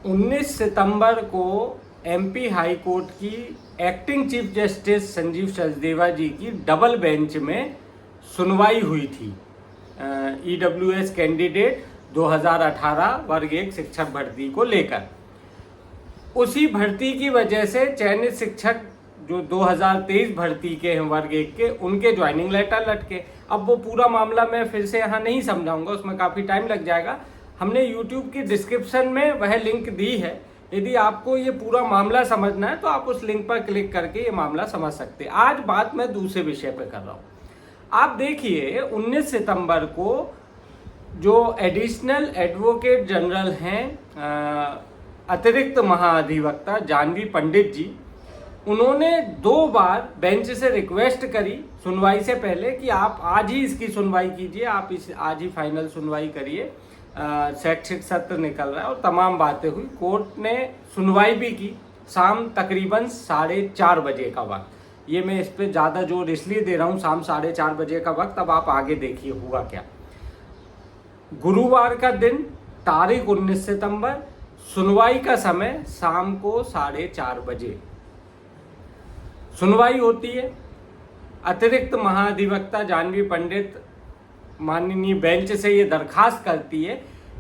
19 सितंबर को MP high court की acting chief justice Sanjeev Sachdeva ji की डबल बेंच में सुनवाई हुई थी ईडब्ल्यूएस कैंडिडेट 2018 वर्ग 1 शिक्षक भर्ती को लेकर। उसी भर्ती की वजह से चयनित शिक्षक जो 2023 भर्ती के हैं वर्ग 1 के, उनके ज्वाइनिंग लेटर लटके। अब वो पूरा मामला मैं फिर से यहाँ नहीं समझाऊंगा, उसमें काफ़ी टाइम लग जाएगा। हमने YouTube की डिस्क्रिप्शन में वह लिंक दी है, यदि आपको ये पूरा मामला समझना है तो आप उस लिंक पर क्लिक करके ये मामला समझ सकते हैं। आज बात मैं दूसरे विषय पर कर रहा हूँ। आप देखिए 19 सितंबर को जो एडिशनल एडवोकेट जनरल हैं अतिरिक्त महाधिवक्ता जानवी पंडित जी, उन्होंने 2 बार बेंच से रिक्वेस्ट करी सुनवाई से पहले कि आप आज ही इसकी सुनवाई कीजिए, आप इस आज ही फाइनल सुनवाई करिए, शैक्षिक सत्र निकल रहा है और तमाम बातें हुई। कोर्ट ने सुनवाई भी की शाम तकरीबन 4:30 बजे का वक्त। ये मैं इस पर ज़्यादा जोर इसलिए दे रहा हूँ, शाम 4:30 बजे का वक्त। अब आप आगे देखिए हुआ क्या। गुरुवार का दिन तारीख 19 सितंबर, सुनवाई का समय शाम को 4:30 बजे सुनवाई होती है। अतिरिक्त महाधिवक्ता जानवी पंडित माननीय बेंच से ये दरखास्त करती है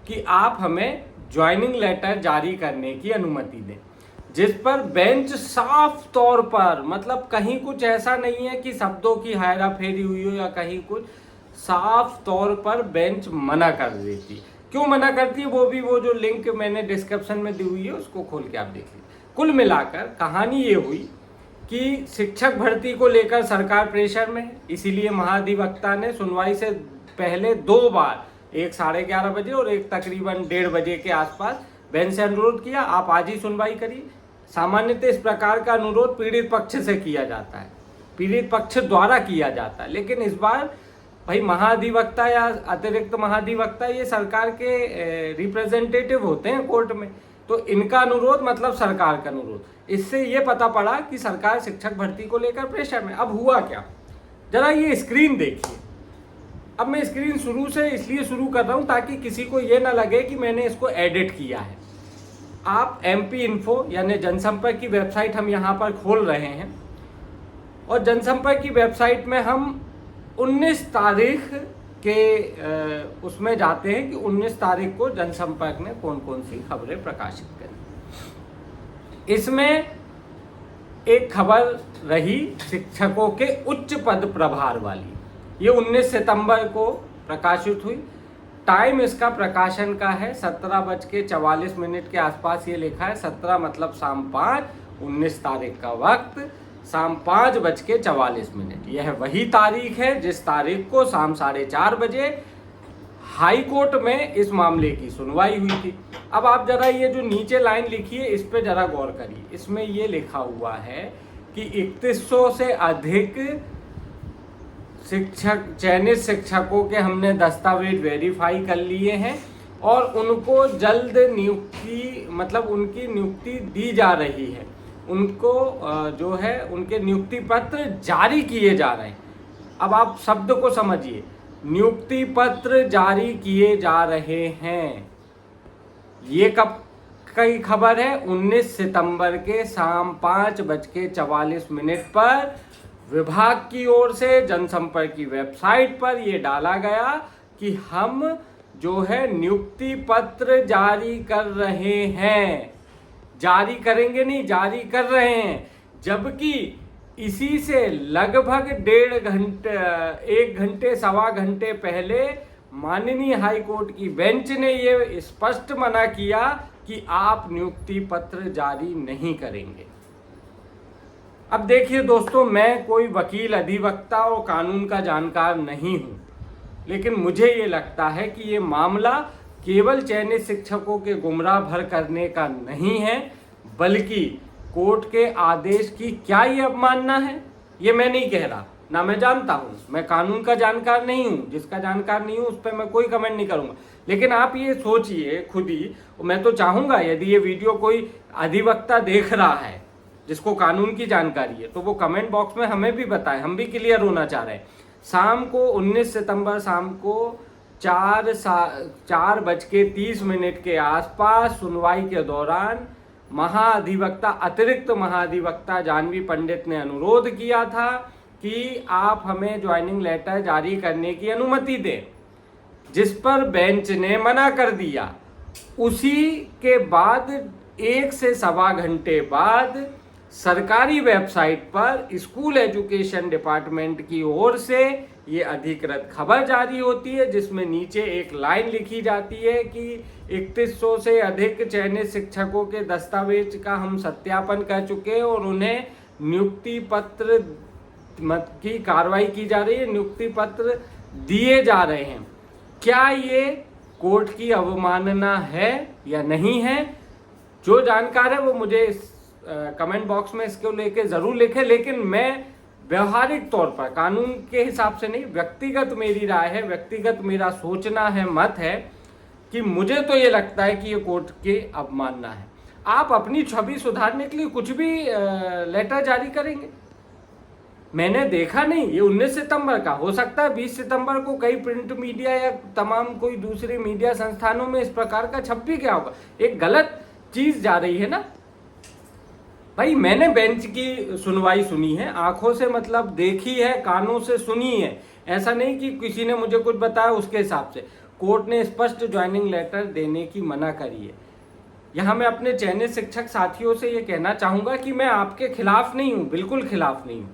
कि आप हमें ज्वाइनिंग लेटर जारी करने की अनुमति दें, जिस पर बेंच साफ तौर पर, मतलब कहीं कुछ ऐसा नहीं है कि शब्दों की हेरा फेरी हुई हो या कहीं कुछ, साफ तौर पर बेंच मना कर देती है। क्यों मना करती है वो जो लिंक मैंने डिस्क्रिप्शन में दी हुई है उसको खोल के आप देख लीजिए। कुल मिलाकर कहानी ये हुई कि शिक्षक भर्ती को लेकर सरकार प्रेशर में है, इसीलिए महाधिवक्ता ने सुनवाई से पहले 2 बार, एक 11:30 बजे और एक तकरीबन 1:30 बजे के आसपास बेंच से अनुरोध किया, आप आज ही सुनवाई करिए। सामान्यतः इस प्रकार का अनुरोध पीड़ित पक्ष से किया जाता है, पीड़ित पक्ष द्वारा किया जाता है, लेकिन इस बार भाई महाधिवक्ता या अतिरिक्त महाधिवक्ता ये सरकार के रिप्रेजेंटेटिव होते हैं कोर्ट में, तो इनका अनुरोध मतलब सरकार का अनुरोध। इससे ये पता पड़ा कि सरकार शिक्षक भर्ती को लेकर प्रेशर में। अब हुआ क्या, जरा ये स्क्रीन देखिए। अब मैं स्क्रीन शुरू से इसलिए शुरू कर रहा हूं ताकि किसी को ये ना लगे कि मैंने इसको एडिट किया है। आप MP इन्फो यानी जनसंपर्क की वेबसाइट हम यहाँ पर खोल रहे हैं और जनसंपर्क की वेबसाइट में हम 19 तारीख के उसमें जाते हैं कि 19 तारीख को जनसंपर्क ने कौन कौन सी खबरें प्रकाशित करी। इसमें एक खबर रही शिक्षकों के उच्च पद प्रभार वाली, ये 19 सितंबर को प्रकाशित हुई। टाइम इसका प्रकाशन का है 17:44 के आसपास, ये लिखा है 17 मतलब शाम 5, 19 तारीख का वक्त शाम 5:44। यह वही तारीख है जिस तारीख को शाम 4:30 बजे हाई कोर्ट में इस मामले की सुनवाई हुई थी। अब आप जरा ये जो नीचे लाइन लिखी है इस पे जरा गौर करिए। इसमें ये लिखा हुआ है कि 3100 से अधिक चयनित शिक्षकों के हमने दस्तावेज वेरीफाई कर लिए हैं और उनको जल्द नियुक्ति, मतलब उनकी नियुक्ति दी जा रही है, उनको जो है उनके नियुक्ति पत्र जारी किए जा रहे हैं। अब आप शब्द को समझिए, नियुक्ति पत्र जारी किए जा रहे हैं। ये कब की खबर है? 19 सितंबर के शाम 5:44 पर विभाग की ओर से जनसंपर्क की वेबसाइट पर यह डाला गया कि हम जो है नियुक्ति पत्र जारी कर रहे हैं। जारी करेंगे नहीं, जारी कर रहे हैं। जबकि इसी से लगभग 1.5 घंटे 1 घंटे सवा घंटे पहले माननीय हाई कोर्ट की बेंच ने ये स्पष्ट मना किया कि आप नियुक्ति पत्र जारी नहीं करेंगे। अब देखिए दोस्तों, मैं कोई वकील, अधिवक्ता और कानून का जानकार नहीं हूं, लेकिन मुझे ये लगता है कि ये मामला केवल चयनित शिक्षकों के गुमराह भर करने का नहीं है, बल्कि कोर्ट के आदेश की क्या ये अवमानना है, ये मैं नहीं कह रहा, ना मैं जानता हूँ, मैं कानून का जानकार नहीं हूँ। जिसका जानकार नहीं हूँ उस पर मैं कोई कमेंट नहीं करूँगा, लेकिन आप ये सोचिए खुद ही। मैं तो चाहूँगा यदि ये वीडियो कोई अधिवक्ता देख रहा है जिसको कानून की जानकारी है तो वो कमेंट बॉक्स में हमें भी बताएं, हम भी क्लियर होना चाह रहे हैं। शाम को 19 सितंबर शाम को 4:30 के आसपास सुनवाई के दौरान अतिरिक्त महाधिवक्ता जानवी पंडित ने अनुरोध किया था कि आप हमें ज्वाइनिंग लेटर जारी करने की अनुमति दें, जिस पर बेंच ने मना कर दिया। उसी के बाद 1 से सवा घंटे बाद सरकारी वेबसाइट पर स्कूल एजुकेशन डिपार्टमेंट की ओर से ये अधिकृत खबर जारी होती है, जिसमें नीचे एक लाइन लिखी जाती है कि 3100 से अधिक चयनित शिक्षकों के दस्तावेज का हम सत्यापन कर चुके हैं और उन्हें नियुक्ति पत्र की कार्रवाई की जा रही है, नियुक्ति पत्र दिए जा रहे हैं। क्या ये कोर्ट की अवमानना है या नहीं है? जो जानकार है वो मुझे कमेंट बॉक्स में इसको लेके जरूर लिखे, लेकिन मैं व्यवहारिक तौर पर कानून के हिसाब से नहीं, व्यक्तिगत मेरी राय है, व्यक्तिगत मेरा सोचना है, मत है कि मुझे तो ये लगता है कि ये कोर्ट की अवमानना है। आप अपनी छवि सुधारने के लिए कुछ भी लेटर जारी करेंगे। मैंने देखा नहीं, ये 19 सितंबर का हो सकता है 20 सितंबर को कई प्रिंट मीडिया या तमाम कोई दूसरे मीडिया संस्थानों में इस प्रकार का छप भी गया होगा। एक गलत चीज जा रही है ना भाई। मैंने बेंच की सुनवाई सुनी है, आंखों से मतलब देखी है, कानों से सुनी है। ऐसा नहीं कि किसी ने मुझे कुछ बताया उसके हिसाब से। कोर्ट ने स्पष्ट ज्वाइनिंग लेटर देने की मना करी है। यहाँ मैं अपने चयनित शिक्षक साथियों से ये कहना चाहूँगा कि मैं आपके खिलाफ नहीं हूँ, बिल्कुल खिलाफ नहीं हूँ,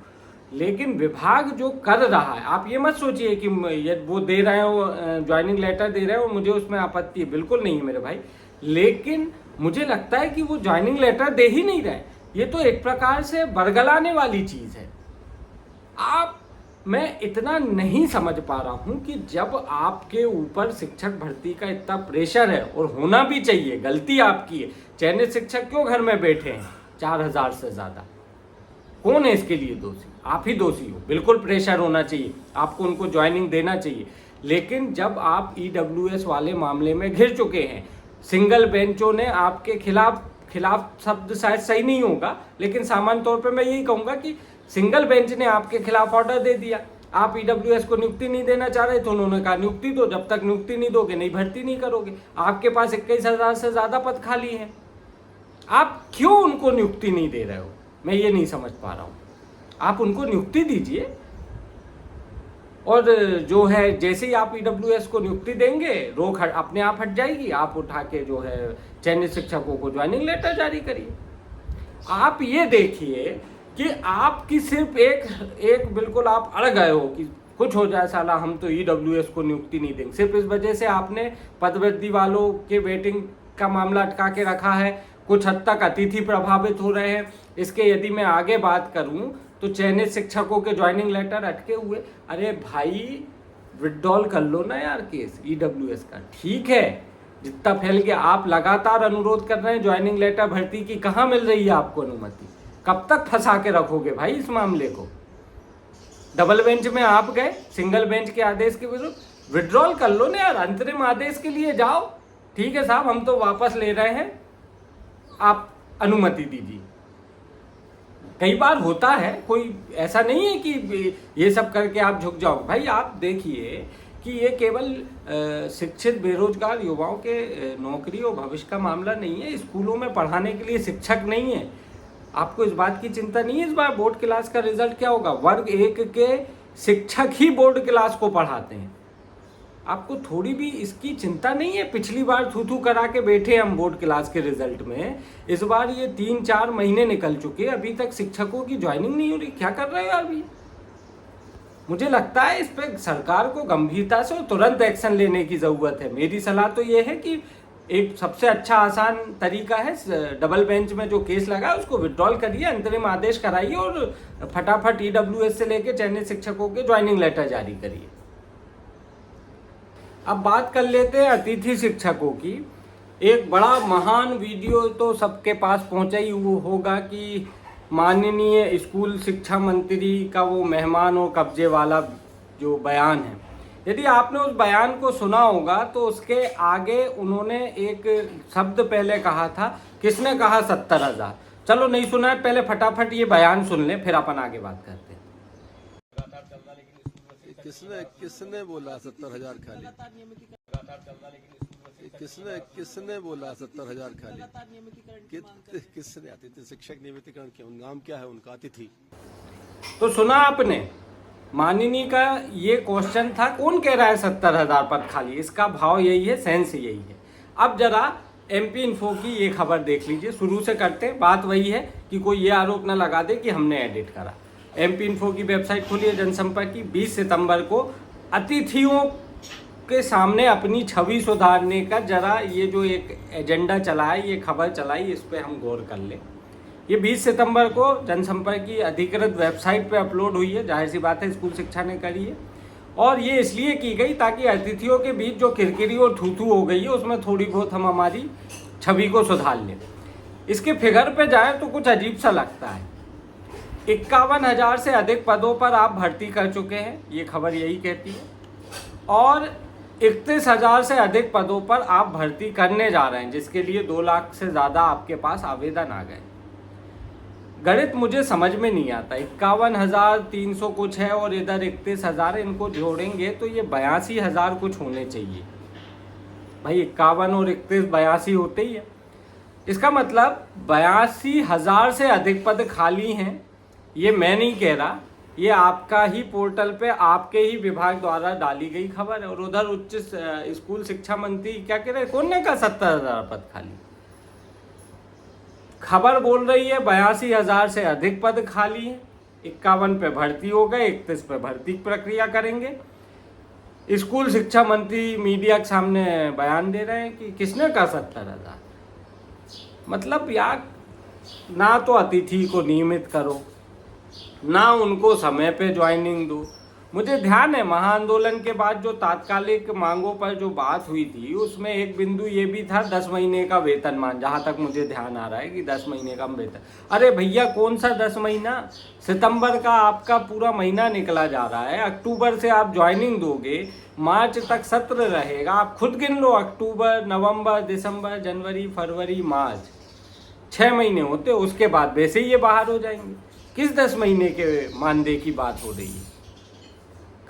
लेकिन विभाग जो कर रहा है, आप ये मत सोचिए कि वो दे रहे हो ज्वाइनिंग लेटर दे रहे हो मुझे उसमें आपत्ति है, बिल्कुल नहीं है मेरे भाई। लेकिन मुझे लगता है कि वो ज्वाइनिंग लेटर दे ही नहीं रहे। ये तो एक प्रकार से बरगलाने वाली चीज है। मैं इतना नहीं समझ पा रहा हूं कि जब आपके ऊपर शिक्षक भर्ती का इतना प्रेशर है, और होना भी चाहिए, गलती आपकी है, चयनित शिक्षक क्यों घर में बैठे हैं 4000 से ज्यादा? कौन है इसके लिए दोषी? आप ही दोषी हो। बिल्कुल प्रेशर होना चाहिए, आपको उनको ज्वाइनिंग देना चाहिए। लेकिन जब आप ईडब्ल्यूएस वाले मामले में घिर चुके हैं, सिंगल बेंचों ने आपके खिलाफ शब्द शायद सही नहीं होगा, लेकिन सामान्य तौर पे मैं यही कहूंगा कि सिंगल बेंच ने आपके खिलाफ ऑर्डर दे दिया। आप ईडब्ल्यूएस को नियुक्ति नहीं देना चाह रहे तो उन्होंने कहा नियुक्ति दो, जब तक नियुक्ति नहीं दोगे नहीं भर्ती नहीं करोगे। आपके पास 21,000 से ज्यादा पद खाली है, आप क्यों उनको नियुक्ति नहीं दे रहे हो? मैं ये नहीं समझ पा रहा हूं। आप उनको नियुक्ति दीजिए, और जो है जैसे ही आप ईडब्ल्यूएस को नियुक्ति देंगे रोक अपने आप हट जाएगी। आप उठा के जो है चयनित शिक्षकों को ज्वाइनिंग लेटर जारी करिए। आप ये देखिए कि आपकी सिर्फ एक बिल्कुल आप अड़ गए हो कि कुछ हो जाए साला, हम तो ईडब्ल्यूएस को नियुक्ति नहीं देंगे। सिर्फ इस वजह से आपने पदवृद्धि वालों के वेटिंग का मामला अटका के रखा है। कुछ हद तक अतिथि प्रभावित हो रहे हैं। इसके यदि मैं आगे बात करूं तो चयनित शिक्षकों के ज्वाइनिंग लेटर अटके हुए। अरे भाई विड्रॉल कर लो ना यार केस ईडब्ल्यूएस का। ठीक है, जितना फैल गया, आप लगातार अनुरोध कर रहे हैं ज्वाइनिंग लेटर भर्ती की, कहाँ मिल रही है आपको अनुमति? कब तक फंसा के रखोगे भाई इस मामले को? डबल बेंच में आप गए, सिंगल बेंच के आदेश के विरुद्ध विड्रॉल कर लो ना यार, अंतरिम आदेश के लिए जाओ। ठीक है साहब, हम तो वापस ले रहे हैं, आप अनुमति दीजिए। कई बार होता है, कोई ऐसा नहीं है कि ये सब करके आप झुक जाओ। भाई आप देखिए कि ये केवल शिक्षित बेरोजगार युवाओं के नौकरी और भविष्य का मामला नहीं है। स्कूलों में पढ़ाने के लिए शिक्षक नहीं है। आपको इस बात की चिंता नहीं है इस बार बोर्ड क्लास का रिजल्ट क्या होगा? वर्ग 1 के शिक्षक ही बोर्ड क्लास को पढ़ाते हैं। आपको थोड़ी भी इसकी चिंता नहीं है? पिछली बार थू करा के बैठे हम बोर्ड क्लास के रिजल्ट में, इस बार ये 3-4 महीने निकल चुके, अभी तक शिक्षकों की ज्वाइनिंग नहीं हो रही। क्या कर रहे हो अभी? मुझे लगता है इस पे सरकार को गंभीरता से और तुरंत एक्शन लेने की जरूरत है। मेरी सलाह तो ये है कि एक सबसे अच्छा आसान तरीका है, डबल बेंच में जो केस लगा है उसको विड्रॉल करिए, अंतरिम आदेश कराइए और फटाफट ईडब्ल्यूएस से लेके चयनित शिक्षकों के ज्वाइनिंग लेटर जारी करिए। अब बात कर लेते हैं अतिथि शिक्षकों की। एक बड़ा महान वीडियो तो सबके पास पहुंचा ही होगा कि माननीय स्कूल शिक्षा मंत्री का वो मेहमान और कब्जे वाला जो बयान है, यदि आपने उस बयान को सुना होगा तो उसके आगे उन्होंने एक शब्द पहले कहा था। किसने कहा? 70,000। चलो नहीं सुना है, पहले फटाफट ये बयान सुन लें, फिर अपन आगे बात करते हैं। किसने किसने बोला 70,000 खाली? किसने बोला 70,000 खाली? किसने? अतिथि शिक्षक नियमितीकरण क्यों? नाम क्या है उनका? अतिथि। तो सुना आपने, माननीय का ये क्वेश्चन था, कौन कह रहा है 70,000 पद खाली? इसका भाव यही है, सेंस यही है। अब जरा MP इन्फो की ये खबर देख लीजिए, शुरू से करते हैं। बात वही है कि कोई ये आरोप ना लगा दे कि हमने एडिट करा। MP इन्फो की वेबसाइट खुली है जनसंपर्क की। 20 सितंबर को अतिथियों के सामने अपनी छवि सुधारने का जरा ये जो एक एजेंडा चला है, ये खबर चलाई, इस पर हम गौर कर लें। ये 20 सितंबर को जनसंपर्क की अधिकृत वेबसाइट पे अपलोड हुई है। जाहिर सी बात है स्कूल शिक्षा ने करी है, और ये इसलिए की गई ताकि अतिथियों के बीच जो किरकिरी और थू हो गई है उसमें थोड़ी बहुत हम हमारी छवि को सुधार लें। इसके फिगर पे जाए तो कुछ अजीब सा लगता है। 51,000 से अधिक पदों पर आप भर्ती कर चुके हैं, ये खबर यही कहती है, और 31,000 से अधिक पदों पर आप भर्ती करने जा रहे हैं, जिसके लिए 2 लाख से ज़्यादा आपके पास आवेदन आ गए। गणित मुझे समझ में नहीं आता। 51,300 कुछ है और इधर 31,000, इनको जोड़ेंगे तो ये 82,000 कुछ होने चाहिए। भाई 51 और 31 82 होते ही है। इसका मतलब 82,000 से अधिक पद खाली हैं। ये मैं नहीं कह रहा, ये आपका ही पोर्टल पे आपके ही विभाग द्वारा डाली गई खबर है। और उधर उच्च स्कूल शिक्षा मंत्री क्या कह रहे हैं? कौन ने कहा 70,000 पद खाली? खबर बोल रही है 82,000 से अधिक पद खाली हैं। 51 पे भर्ती हो गए, 31 पे भर्ती प्रक्रिया करेंगे। स्कूल शिक्षा मंत्री मीडिया के सामने बयान दे रहे हैं कि किसने कहा 70,000? मतलब यार, ना तो अतिथि को नियमित करो, ना उनको समय पे ज्वाइनिंग दो। मुझे ध्यान है महाआंदोलन के बाद जो तात्कालिक मांगों पर जो बात हुई थी, उसमें एक बिंदु ये भी था 10 महीने का वेतनमान, जहाँ तक मुझे ध्यान आ रहा है कि 10 महीने का वेतन। अरे भैया, कौन सा 10 महीना? सितंबर का आपका पूरा महीना निकला जा रहा है, अक्टूबर से आप ज्वाइनिंग दोगे, मार्च तक सत्र रहेगा। आप खुद गिन लो, अक्टूबर, नवंबर, दिसंबर, जनवरी, फरवरी, मार्च, 6 महीने होते। उसके बाद वैसे ही ये बाहर हो जाएंगे। किस 10 महीने के मानदेय की बात हो रही है?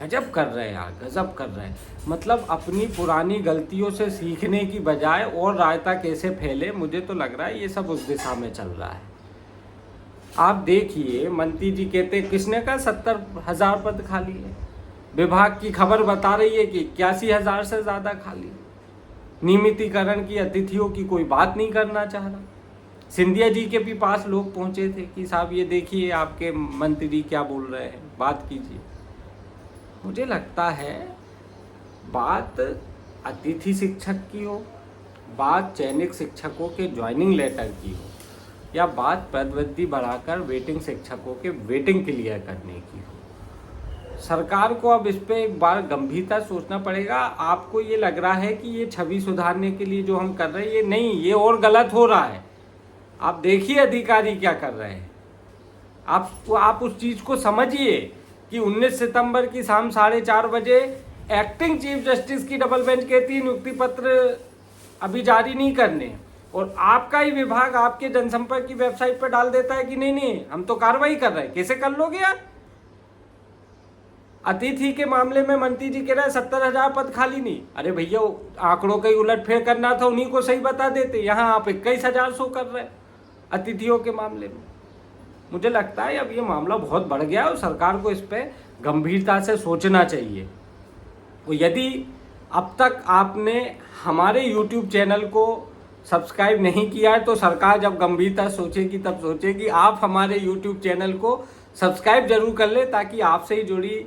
गजब कर रहे हैं यार, गजब कर रहे हैं। मतलब अपनी पुरानी गलतियों से सीखने की बजाय और रायता कैसे फैले, मुझे तो लग रहा है ये सब उस दिशा में चल रहा है। आप देखिए, मंत्री जी कहते किसने कहा 70,000 पद खाली है? विभाग की खबर बता रही है कि 81,000 से ज़्यादा खाली। नियमितीकरण की, अतिथियों की कोई बात नहीं करना चाह रहा। सिंधिया जी के भी पास लोग पहुंचे थे कि साहब ये देखिए आपके मंत्री क्या बोल रहे हैं, बात कीजिए। मुझे लगता है बात अतिथि शिक्षक की हो, बात चयनित शिक्षकों के ज्वाइनिंग लेटर की हो, या बात पदवृद्धि बढ़ाकर वेटिंग शिक्षकों के वेटिंग क्लियर करने की हो, सरकार को अब इस पे एक बार गंभीरता सोचना पड़ेगा। आपको ये लग रहा है कि ये छवि सुधारने के लिए जो हम कर रहे हैं, ये नहीं, ये और गलत हो रहा है। आप देखिए अधिकारी क्या कर रहे हैं। आप उस चीज़ को समझिए कि 19 सितंबर की शाम 4:30 बजे एक्टिंग चीफ जस्टिस की डबल बेंच कहती है नियुक्ति पत्र अभी जारी नहीं करने, और आपका ही विभाग आपके जनसंपर्क की वेबसाइट पर डाल देता है कि नहीं नहीं हम तो कार्रवाई कर रहे हैं। कैसे कर लोगे यार? अतिथि के मामले में मंत्री जी कह रहे हैं 70,000 पद खाली नहीं। अरे भैया, आंकड़ों का ही उलटफेर करना था, उन्हीं को सही बता देते। यहाँ आप 21,000 शो कर रहे हैं अतिथियों के मामले में। मुझे लगता है अब ये मामला बहुत बढ़ गया है और सरकार को इस पर गंभीरता से सोचना चाहिए। और यदि अब तक आपने हमारे YouTube चैनल को सब्सक्राइब नहीं किया है, तो सरकार जब गंभीरता सोचेगी तब सोचेगी। आप हमारे YouTube चैनल को सब्सक्राइब जरूर कर ले, ताकि आपसे ही जुड़ी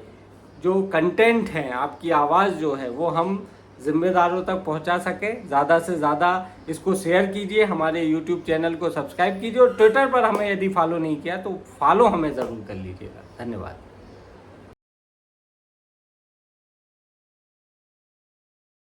जो कंटेंट है, आपकी आवाज़ जो है, वो हम जिम्मेदारों तक पहुंचा सकें। ज़्यादा से ज़्यादा इसको शेयर कीजिए, हमारे YouTube चैनल को सब्सक्राइब कीजिए, और ट्विटर पर हमें यदि फॉलो नहीं किया तो फॉलो हमें ज़रूर कर लीजिएगा। धन्यवाद।